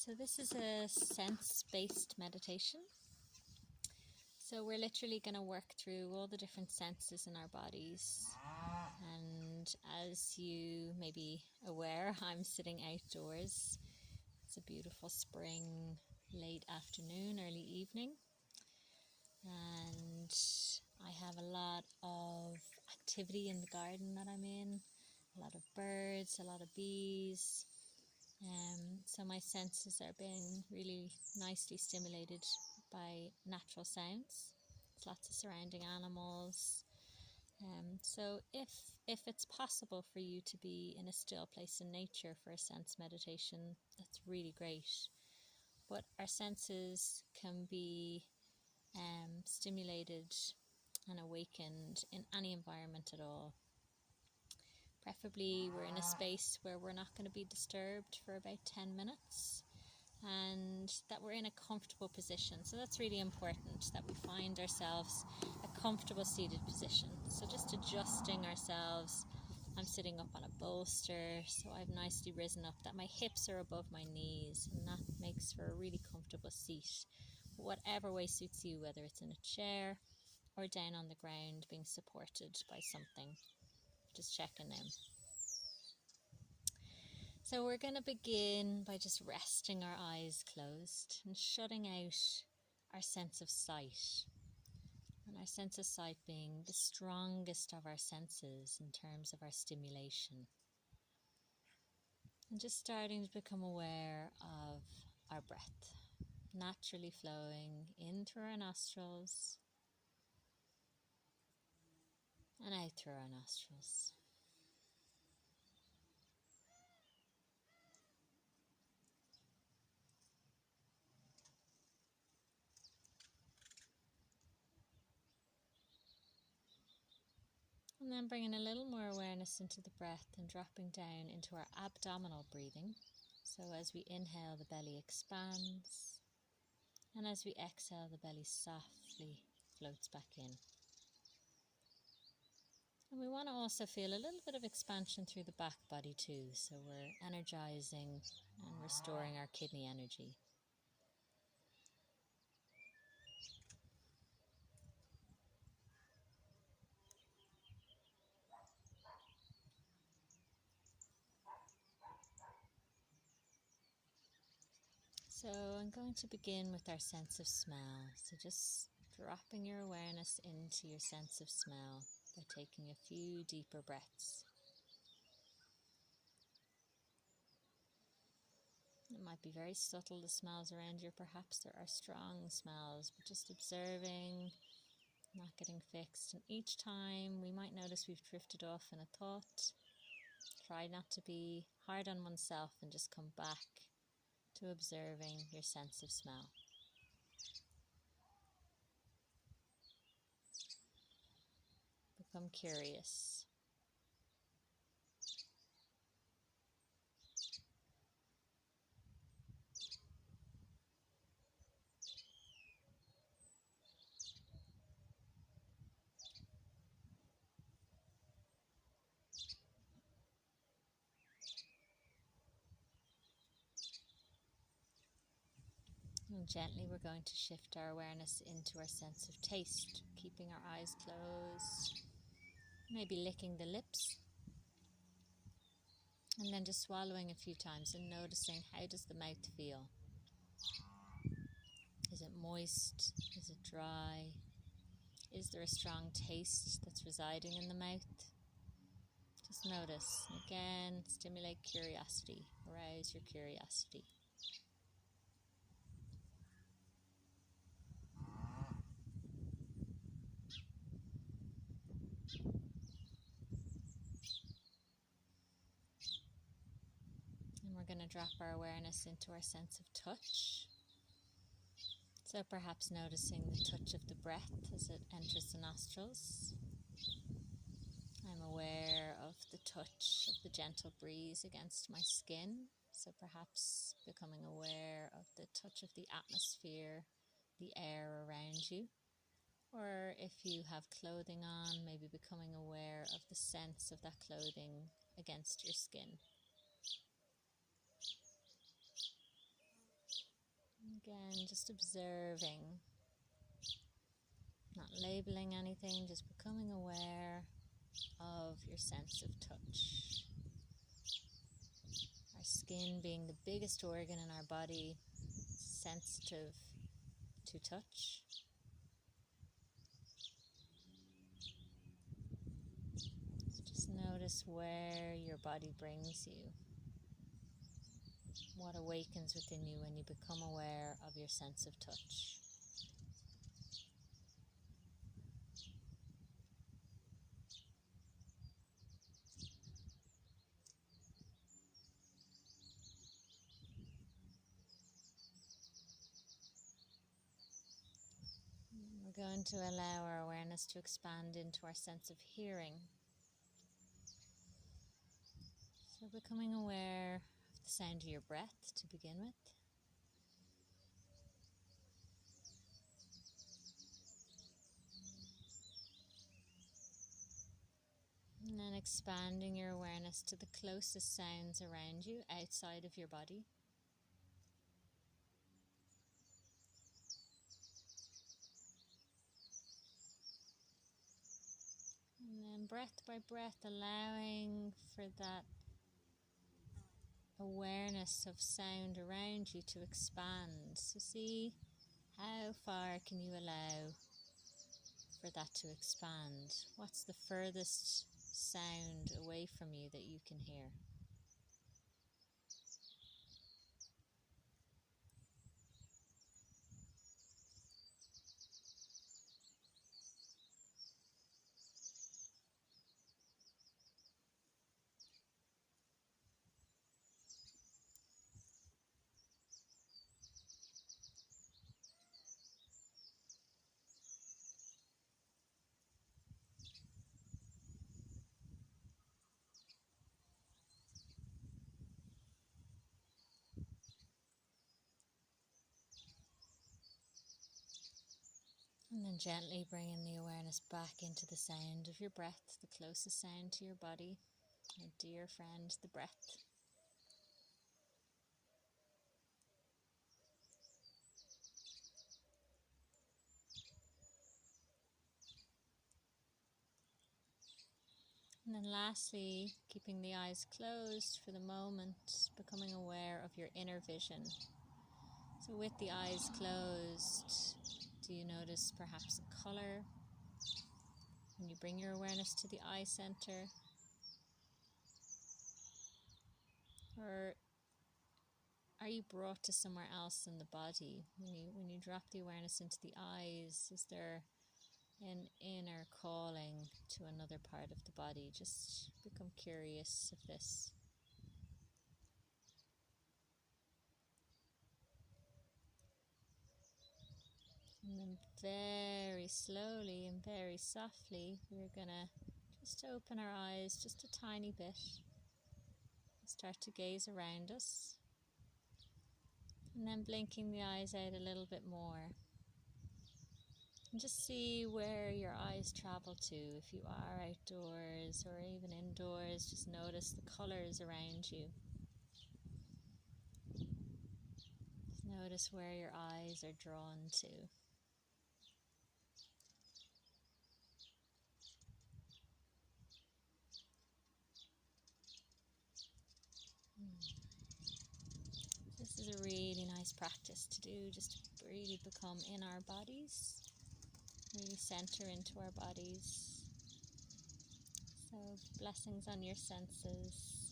So this is a sense-based meditation. So we're literally going to work through all the different senses in our bodies. And as you may be aware, I'm sitting outdoors. It's a beautiful spring, late afternoon, early evening. And I have a lot of activity in the garden that I'm in. A lot of birds, a lot of bees. So my senses are being really nicely stimulated by natural sounds. There's lots of surrounding animals. So if it's possible for you to be in a still place in nature for a sense meditation, that's really great. But our senses can be stimulated and awakened in any environment at all. Preferably we're in a space where we're not going to be disturbed for about 10 minutes and that we're in a comfortable position. So that's really important, that we find ourselves a comfortable seated position. So just adjusting ourselves. I'm sitting up on a bolster, so I've nicely risen up, that my hips are above my knees, and that makes for a really comfortable seat. Whatever way suits you, whether it's in a chair or down on the ground being supported by something. Just checking in. So we're going to begin by just resting our eyes closed and shutting out our sense of sight. And our sense of sight being the strongest of our senses in terms of our stimulation. And just starting to become aware of our breath, naturally flowing in through our nostrils and out through our nostrils. And then bringing a little more awareness into the breath and dropping down into our abdominal breathing. So as we inhale, the belly expands, and as we exhale, the belly softly floats back in. And we want to also feel a little bit of expansion through the back body too, so we're energizing and restoring our kidney energy. So I'm going to begin with our sense of smell. So just dropping your awareness into your sense of smell by taking a few deeper breaths. It might be very subtle, the smells around you. Perhaps there are strong smells, but just observing, not getting fixed. And each time we might notice we've drifted off in a thought. Try not to be hard on oneself and just come back to observing your sense of smell. Become curious. And gently we're going to shift our awareness into our sense of taste, keeping our eyes closed, maybe licking the lips, and then just swallowing a few times and noticing, how does the mouth feel? Is it moist? Is it dry? Is there a strong taste that's residing in the mouth? Just notice, and again, stimulate curiosity, arouse your curiosity. And we're going to drop our awareness into our sense of touch. So perhaps noticing the touch of the breath as it enters the nostrils. I'm aware of the touch of the gentle breeze against my skin. So perhaps becoming aware of the touch of the atmosphere, the air around you. Or if you have clothing on, maybe becoming aware of the sense of that clothing against your skin. Again, just observing, not labeling anything, just becoming aware of your sense of touch. Our skin being the biggest organ in our body, sensitive to touch. So just notice where your body brings you. What awakens within you when you become aware of your sense of touch. We're going to allow our awareness to expand into our sense of hearing. So becoming aware of the sound of your breath to begin with. And then expanding your awareness to the closest sounds around you, outside of your body. And then breath by breath, allowing for that awareness of sound around you to expand. So see how far can you allow for that to expand. What's the furthest sound away from you that you can hear? And then gently bringing the awareness back into the sound of your breath, the closest sound to your body, our dear friend, the breath. And then lastly, keeping the eyes closed for the moment, becoming aware of your inner vision. So with the eyes closed, do you notice perhaps a colour? When you bring your awareness to the eye center, or are you brought to somewhere else in the body? When you drop the awareness into the eyes, is there an inner calling to another part of the body? Just become curious of this. And then very slowly and very softly, we're gonna just open our eyes just a tiny bit. Start to gaze around us. And then blinking the eyes out a little bit more. And just see where your eyes travel to. If you are outdoors or even indoors, just notice the colours around you. Just notice where your eyes are drawn to. This is a really nice practice to do, just to really become in our bodies, really center into our bodies. So blessings on your senses.